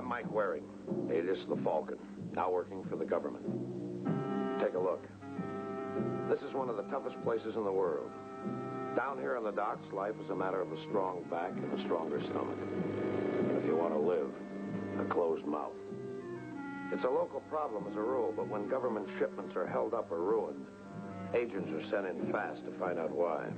Mike Waring, alias the Falcon, now working for the government. Take a look. This is one of the toughest places in the world. Down here on the docks, life is a matter of a strong back and a stronger stomach. And if you want to live, a closed mouth. It's a local problem as a rule, but when government shipments are held up or ruined, agents are sent in fast to find out why.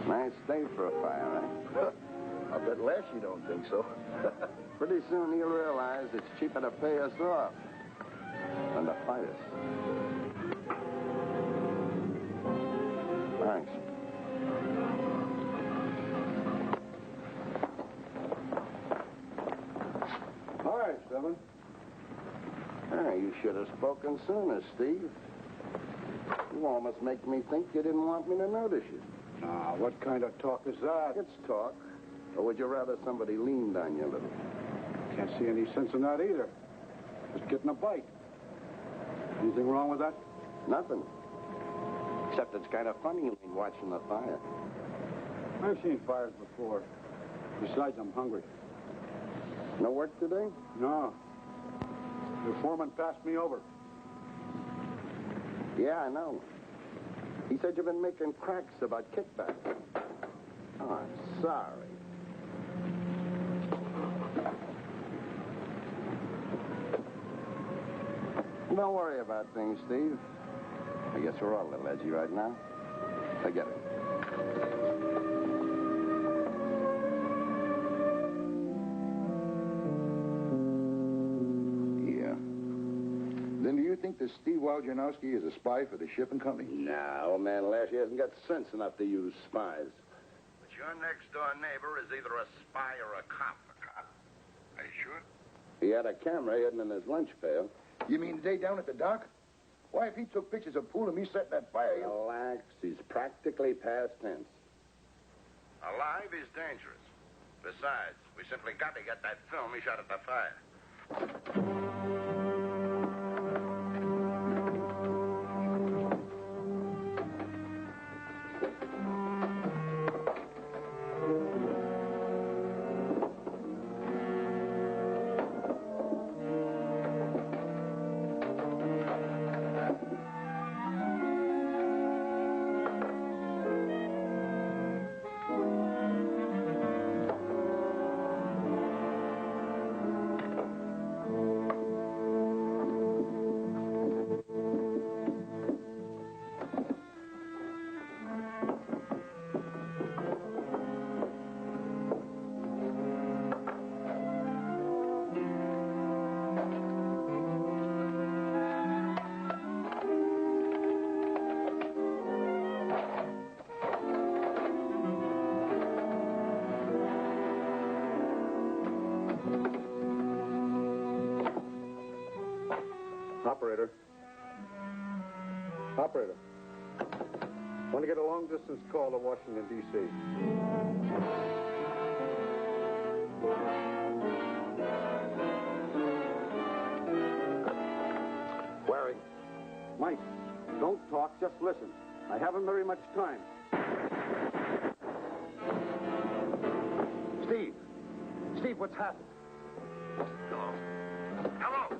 Nice day for a fire, eh? I bet less you don't think so. Pretty soon he'll realize it's cheaper to pay us off than to fight us. Thanks. Hi, Seven. You should have spoken sooner, Steve. You almost make me think you didn't want me to notice you. Now, what kind of talk is that? It's talk. Or would you rather somebody leaned on you a little? Can't see any sense in that either. Just getting a bite. Anything wrong with that? Nothing. Except it's kind of funny watching the fire. I've seen fires before. Besides, I'm hungry. No work today? No. The foreman passed me over. Yeah, I know. He said you've been making cracks about kickback. Oh, I'm sorry. Don't worry about things, Steve. I guess we're all a little edgy right now. Forget it. Yeah. Then do you think that Steve Wojnarowski is a spy for the shipping company? Nah, old man Lashley hasn't got sense enough to use spies. But your next-door neighbor is either a spy or a cop. Are you sure? He had a camera hidden in his lunch pail. You mean the day down at the dock? Why, if he took pictures of Poole and me setting that fire... Relax. He's practically past tense. Alive is dangerous. Besides, we simply got to get that film he shot at the fire. Operator. Operator. Want to get a long-distance call to Washington, D.C. Waring. Mike, don't talk, just listen. I haven't very much time. Steve. Steve, what's happened? Hello. Hello.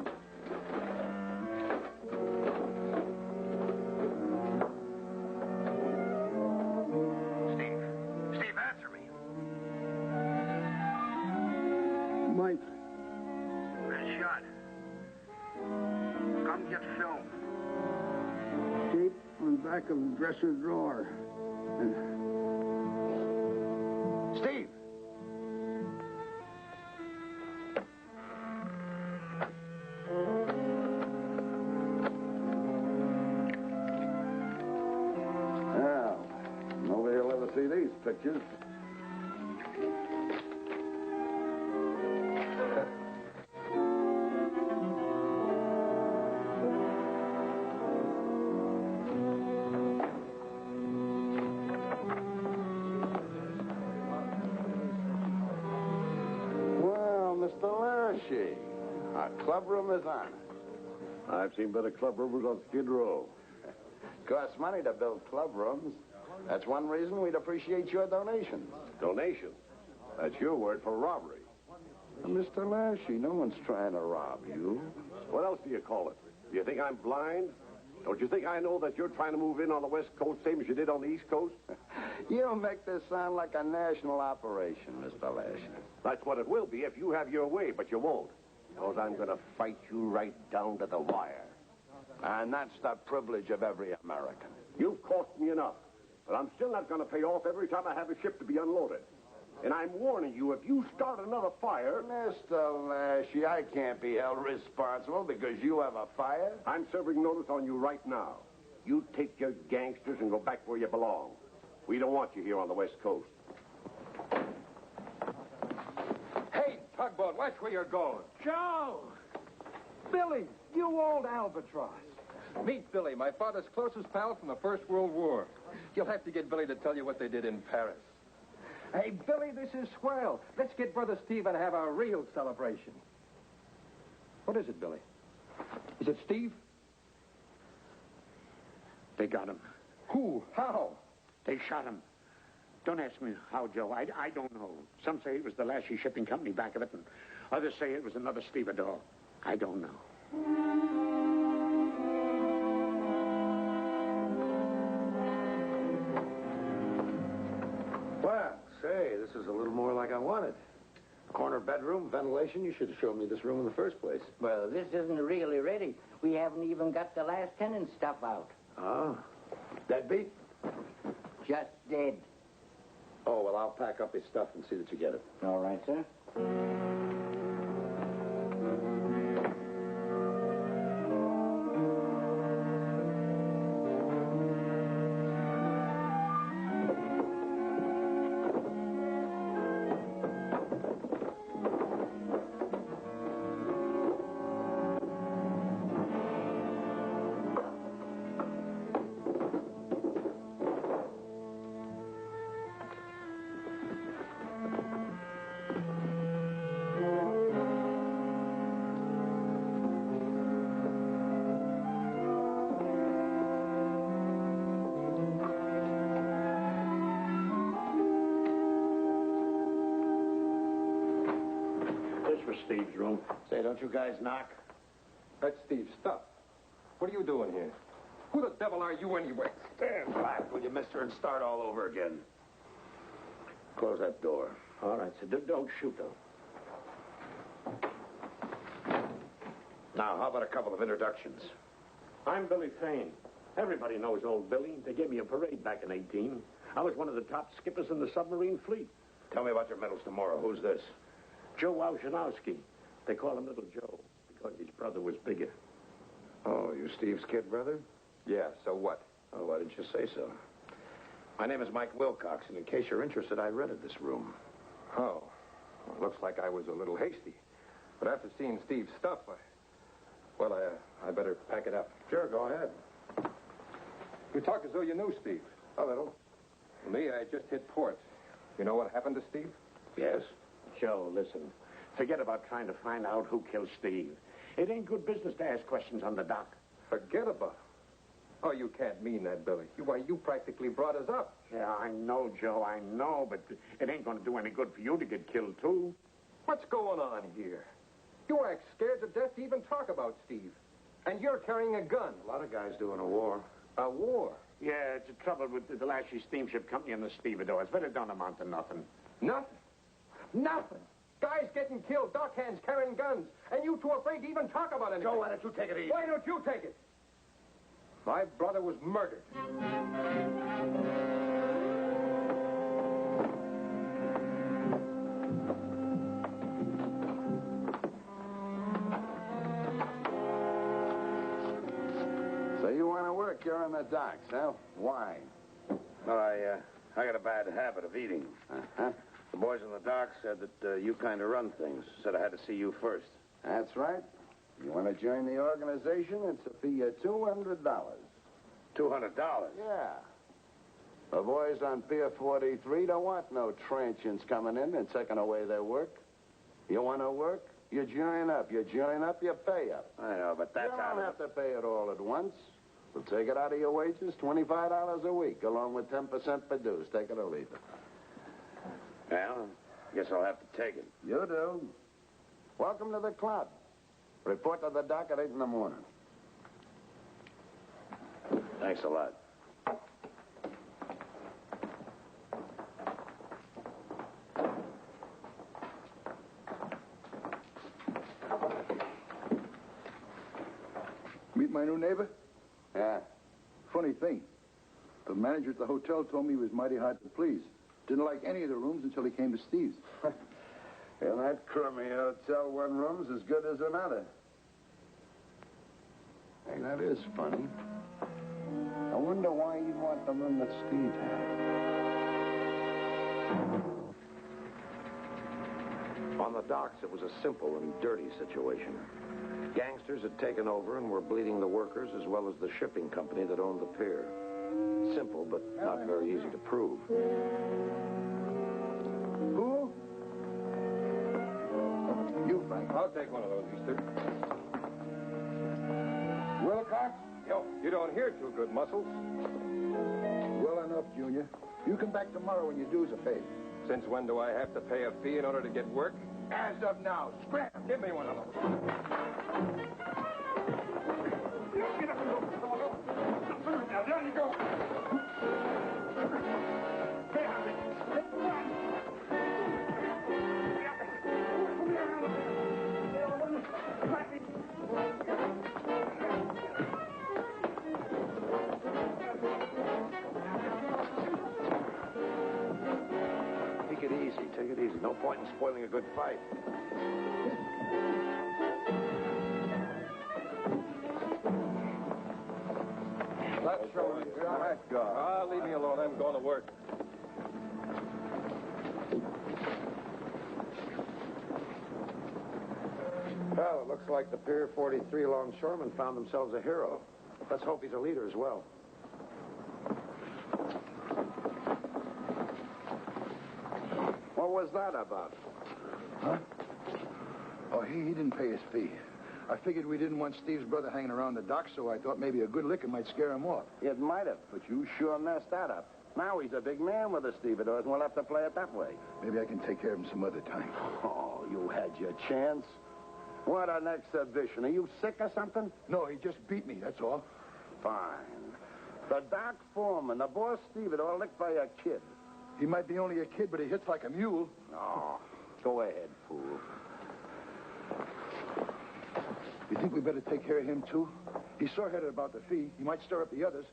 Steve, answer me. that film? Tape on the back of the dresser drawer. Steve! Well, nobody will ever see these pictures. Well, Mr. Lashy, our clubroom is on. I've seen better club rooms on Skid Row. Costs money to build club rooms. That's one reason we'd appreciate your donations. Donation? That's your word for robbery. Mr. Lashy, no one's trying to rob you. What else do you call it? Do you think I'm blind? Don't you think I know that you're trying to move in on the West Coast, same as you did on the East Coast? You make this sound like a national operation, Mr. Lashy. That's what it will be if you have your way, but you won't. Because I'm going to fight you right down to the wire. And that's the privilege of every American. You've cost me enough, but I'm still not going to pay off every time I have a ship to be unloaded. And I'm warning you, if you start another fire... Mr. Lashy, I can't be held responsible because you have a fire. I'm serving notice on you right now. You take your gangsters and go back where you belong. We don't want you here on the West Coast. Hey, tugboat, watch where you're going. Joe! Billy, you old albatross. Meet Billy, my father's closest pal from the First World War. You'll have to get Billy to tell you what they did in Paris. Hey, Billy, this is swell. Let's get Brother Steve and have a real celebration. What is it, Billy? Is it Steve? They got him. Who? How? They shot him. Don't ask me how, Joe. I don't know. Some say it was the Lashy Shipping Company back of it, and others say it was another Stevedore. I don't know. Well, say, this is a little more like I wanted. Corner bedroom, ventilation. You should have shown me this room in the first place. Well, this isn't really ready. We haven't even got the last tenant's stuff out. Oh. Deadbeat? Just dead. Oh, well, I'll pack up his stuff and see that you get it. All right, sir. Steve's room. Say, don't you guys knock? That's Steve's stuff. What are you doing here? Who the devil are you anyway? Stand back, will you, mister, and start all over again. Close that door. All right, so don't shoot, though. Now, how about a couple of introductions? I'm Billy Fane. Everybody knows old Billy. They gave me a parade back in 18. I was one of the top skippers in the submarine fleet. Tell me about your medals tomorrow. Who's this? Joe Wojciechowski. They call him Little Joe because his brother was bigger. Oh, you Steve's kid brother? Yeah, so what? Oh, why didn't you say so? My name is Mike Wilcox, and in case you're interested, I rented this room. Oh. Well, looks like I was a little hasty. But after seeing Steve's stuff, I better pack it up. Sure, go ahead. You talk as though you knew Steve. A little. Me, I just hit port. You know what happened to Steve? Yes? Joe, listen. Forget about trying to find out who killed Steve. It ain't good business to ask questions on the dock. Forget about it. Oh, you can't mean that, Billy. Why, you practically brought us up. Yeah, I know, Joe, I know, but it ain't going to do any good for you to get killed, too. What's going on here? You act scared to death to even talk about Steve. And you're carrying a gun. A lot of guys do in a war. A war? Yeah, it's the trouble with the Lashy Steamship Company and the Stevedores, but it don't amount to nothing. Nothing? Nothing? Guys getting killed, dockhands carrying guns, and you two are afraid to even talk about anything. Joe, why don't you take it easy? Why don't you take it? My brother was murdered. So you want to work here on the docks, huh? Why? Well, I got a bad habit of eating. Uh-huh. The boys on the dock said that you kind of run things. Said I had to see you first. That's right. You want to join the organization? It's a fee of $200. $200. Yeah. The boys on Pier 43 don't want no transients coming in and taking away their work. You want to work? You join up. You join up, you pay up. I know, but that's You don't have to pay it all at once. We'll take it out of your wages, $25 a week, along with 10% for dues. Take it or leave it. Well, guess I'll have to take it. You do. Welcome to the club. Report to the dock at 8 in the morning. Thanks a lot. Meet my new neighbor? Yeah. Funny thing. The manager at the hotel told me he was mighty hard to please. Didn't like any of the rooms until he came to Steve's. In that crummy hotel, one room's as good as another. Hey, that is funny. I wonder why you want the room that Steve had. On the docks, it was a simple and dirty situation. Gangsters had taken over and were bleeding the workers as well as the shipping company that owned the pier. Simple, but not very easy to prove. Who? You, Frank. I'll take one of those, Easter. Wilcox? Yo, you don't hear too good, Muscles. Well enough, Junior. You come back tomorrow when your dues are paid. Since when do I have to pay a fee in order to get work? As of now, scram! Give me one of those. Now, there you go. Take it easy. Take it easy. No point in spoiling a good fight. Let's show him. Let go. Leave me alone. I'm going to work. Well, it looks like the Pier 43 longshoremen found themselves a hero. Let's hope he's a leader as well. What was that about? Huh? Oh, he didn't pay his fee. I figured we didn't want Steve's brother hanging around the dock, so I thought maybe a good licking might scare him off. It might have, but you sure messed that up. Now he's a big man with the Stevedores, and we'll have to play it that way. Maybe I can take care of him some other time. Oh, you had your chance. What an exhibition. Are you sick or something? No, he just beat me, that's all. Fine. The dock foreman, the boss Stevedore, licked by a kid. He might be only a kid, but he hits like a mule. Oh, go ahead, fool. You think we better take care of him, too? He's sore-headed about the fee. He might stir up the others.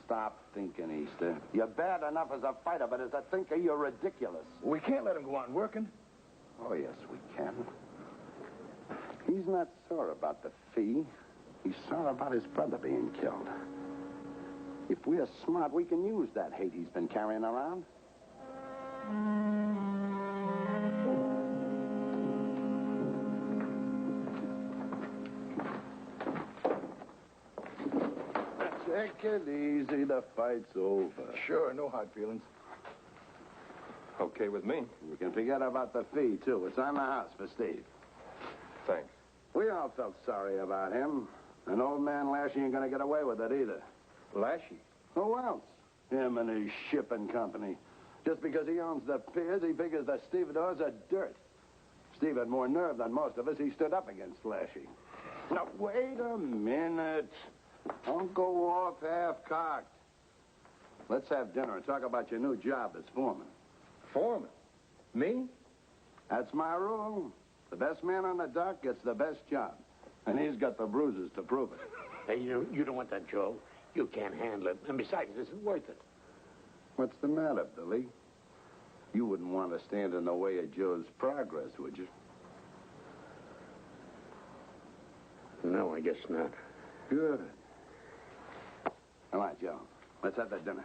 Stop thinking, Easter. You're bad enough as a fighter, but as a thinker, you're ridiculous. We can't let him go on working. Oh, yes, we can. He's not sore about the fee. He's sore about his brother being killed. If we're smart, we can use that hate he's been carrying around. Take it easy. The fight's over. Sure, no hard feelings. Okay with me. You can forget about the fee, too. It's on the house for Steve. Thanks. We all felt sorry about him. And old man Lashy ain't gonna get away with it either. Lashy? Who else? Him and his shipping company. Just because he owns the piers, he figures the stevedores are dirt. Steve had more nerve than most of us. He stood up against Lashy. Now, wait a minute. Don't go off half-cocked. Let's have dinner and talk about your new job as foreman. Foreman? Me? That's my rule. The best man on the dock gets the best job. And he's got the bruises to prove it. Hey, you don't want that, Joe. You can't handle it. And besides, it isn't worth it. What's the matter, Billy? You wouldn't want to stand in the way of Joe's progress, would you? No, I guess not. Good. Come on, Joe. Let's have that dinner.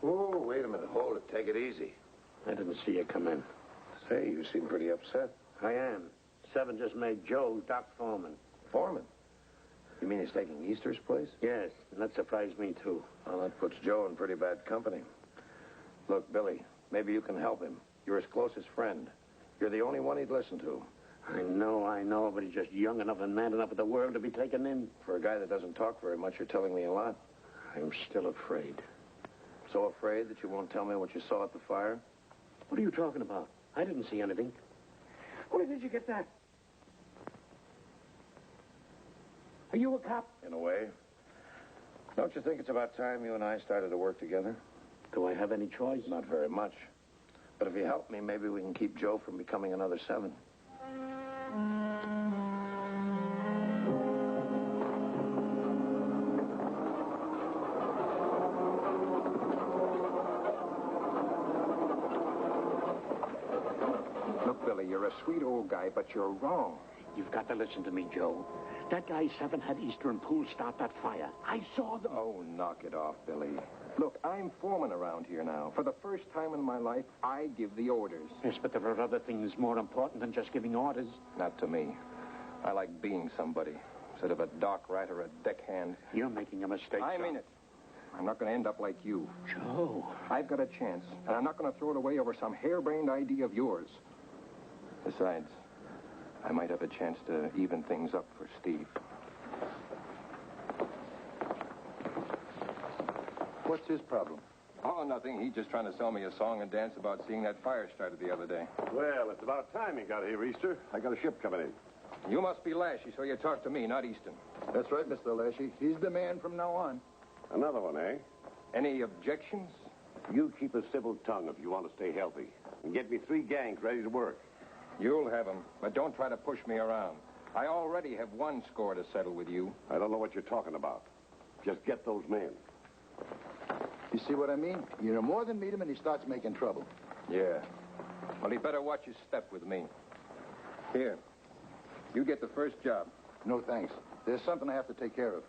Whoa, wait a minute. Hold it. Take it easy. I didn't see you come in. Say, you seem pretty upset. I am. Seven just made Joe dock foreman. Foreman? You mean he's taking Easter's place? Yes, and that surprised me, too. Well, that puts Joe in pretty bad company. Look, Billy, maybe you can help him. You're his closest friend. You're the only one he'd listen to. I know, but he's just young enough and man enough of the world to be taken in. For a guy that doesn't talk very much, you're telling me a lot. I'm still afraid. So afraid that you won't tell me what you saw at the fire? What are you talking about? I didn't see anything. Where did you get that? Are you a cop? In a way. Don't you think it's about time you and I started to work together? Do I have any choice? Not very much. But if you help me, maybe we can keep Joe from becoming another Seven. Look, Billy, you're a sweet old guy, but you're wrong. You've got to listen to me, Joe. That guy Seven had Easter and Poole start that fire. I saw them. Oh, knock it off, Billy. Look, I'm foreman around here now. For the first time in my life, I give the orders. Yes, but there are other things more important than just giving orders. Not to me. I like being somebody instead of a dock rat or a deckhand. You're making a mistake, I Joe. mean it. I'm not going to end up like you. Joe. I've got a chance, and I'm not going to throw it away over some harebrained idea of yours. Besides, I might have a chance to even things up for Steve. What's his problem? Oh, nothing. He's just trying to sell me a song and dance about seeing that fire started the other day. Well, it's about time you got here, Easter. I got a ship coming in. You must be Lashy, so you talk to me, not Easton. That's right, Mr. Lashy. He's the man from now on. Another one, eh? Any objections? You keep a civil tongue if you want to stay healthy. And get me 3 gangs ready to work. You'll have them, but don't try to push me around. I already have one score to settle with you. I don't know what you're talking about. Just get those men. You see what I mean? You no more than meet him and he starts making trouble. Yeah. Well, he better watch his step with me. Here. You get the first job. No thanks. There's something I have to take care of.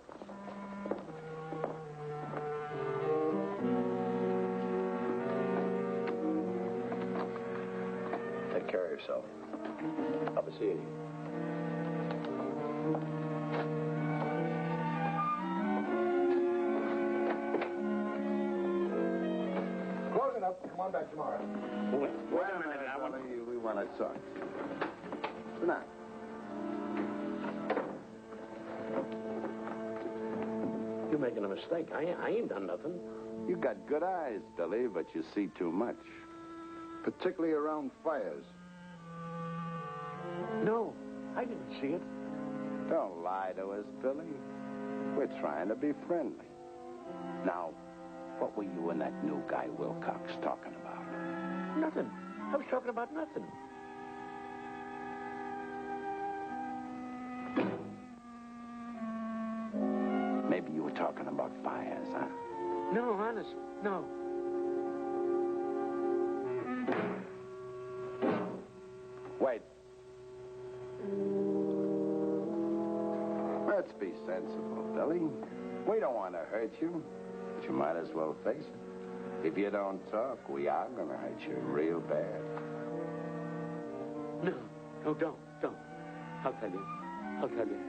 Take care of yourself. I'll be seeing you. Close enough. Come on back tomorrow. Wait a minute. We want to talk. Sit down. You're making a mistake. I ain't done nothing. You got good eyes, Billy, but you see too much. Particularly around fires. No, I didn't see it. Don't lie to us, Billy. We're trying to be friendly. Now, what were you and that new guy Wilcox talking about? Nothing. I was talking about nothing. Maybe you were talking about fires, huh? No, honest, no. Wait. Let's be sensible, Billy. We don't want to hurt you, but you might as well face it. If you don't talk, we are going to hurt you real bad. No, don't. I'll tell you.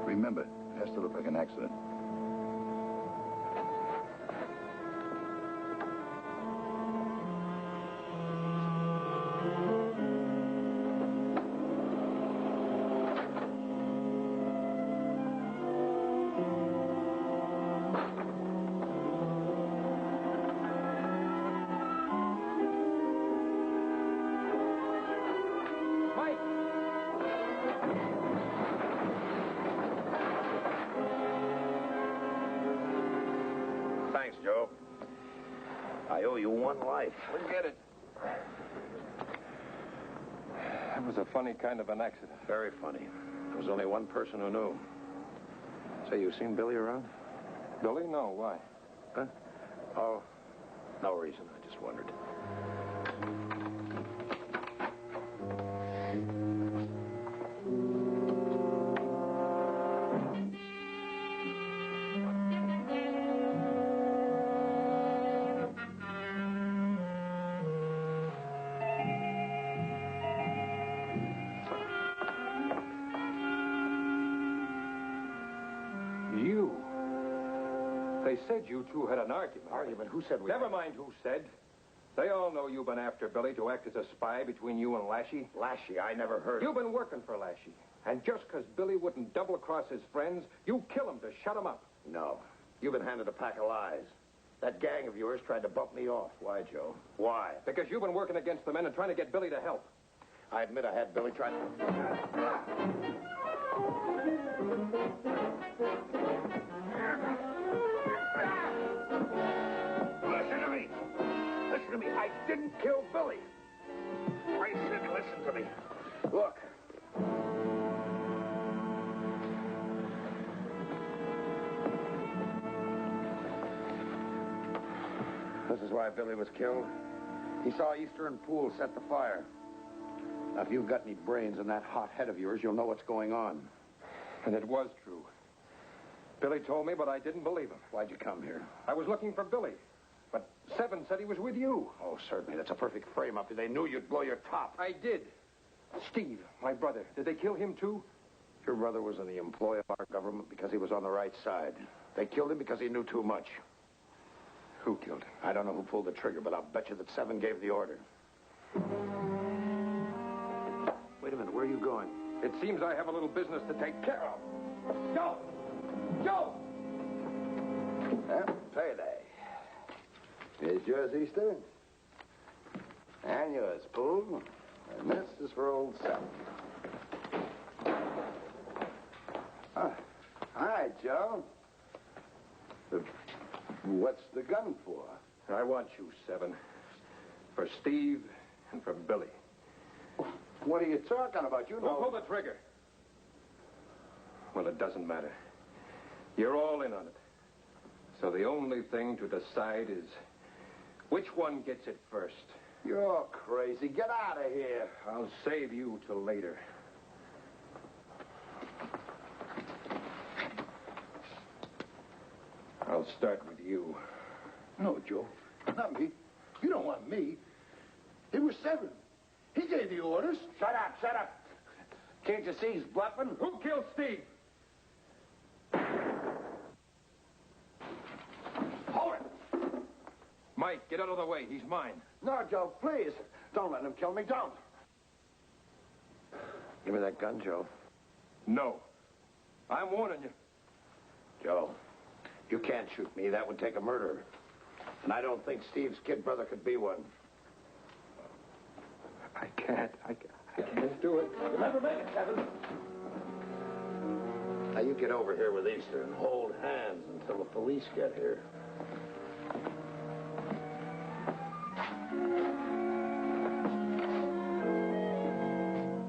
Remember, it has to look like an accident. Thanks, Joe. I owe you one life. Forget it. It was a funny kind of an accident. Very funny. There was only one person who knew. Say, you seen Billy around? Billy? No, why? Huh? Oh, no reason. I just wondered. You? They said you two had an argument. Argument? Who said we... Never mind who said. They all know you've been after Billy to act as a spy between you and Lashy. Lashy? I never heard... You've been working for Lashy. And just because Billy wouldn't double-cross his friends, you kill him to shut him up. No. You've been handed a pack of lies. That gang of yours tried to bump me off. Why, Joe? Why? Because you've been working against the men and trying to get Billy to help. I admit I had Billy try to... Listen to me. Listen to me. I didn't kill Billy. I said listen to me. Look. This is why Billy was killed. He saw Eastern Pool set the fire. Now, if you've got any brains in that hot head of yours, you'll know what's going on. And it was true. Billy told me, but I didn't believe him. Why'd you come here? I was looking for Billy. But Seven said he was with you. Oh, certainly. That's a perfect frame-up. They knew you'd blow your top. I did. Steve, my brother, did they kill him too? Your brother was in the employ of our government because he was on the right side. They killed him because he knew too much. Who killed him? I don't know who pulled the trigger, but I'll bet you that Seven gave the order. Wait a minute. Where are you going? It seems I have a little business to take care of. Joe! Joe! Payday. Here's yours, Easter. And yours, Poole. And this is for old Sam. Hi, Joe. What's the gun for? I want you, Seven. For Steve and for Billy. What are you talking about? You know... Well, pull the trigger. Well, it doesn't matter. You're all in on it. So the only thing to decide is which one gets it first. You're crazy. Get out of here. I'll save you till later. I'll start with you. No, Joe. Not me. You don't want me. It was Seven. He gave the orders. Shut up, shut up. Can't you see he's bluffing? Who killed Steve? Hold it. Mike, get out of the way. He's mine. No, Joe, please. Don't let him kill me. Don't. Give me that gun, Joe. No. I'm warning you. Joe, you can't shoot me. That would take a murderer. And I don't think Steve's kid brother could be one. I can't do it. You'll never make it, Seven. Now, you get over here with Easter and hold hands until the police get here.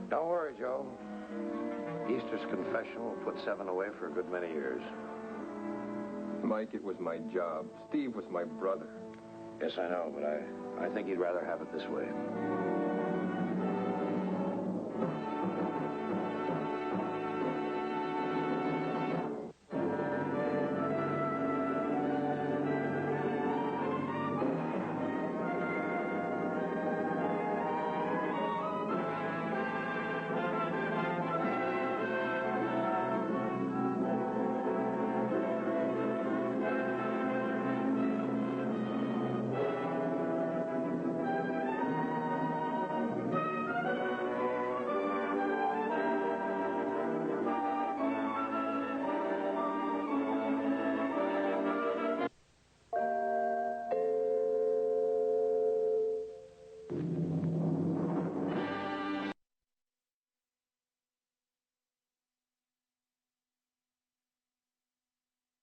Don't worry, Joe. Easter's confession will put Seven away for a good many years. Mike, it was my job. Steve was my brother. Yes, I know, but I think he'd rather have it this way.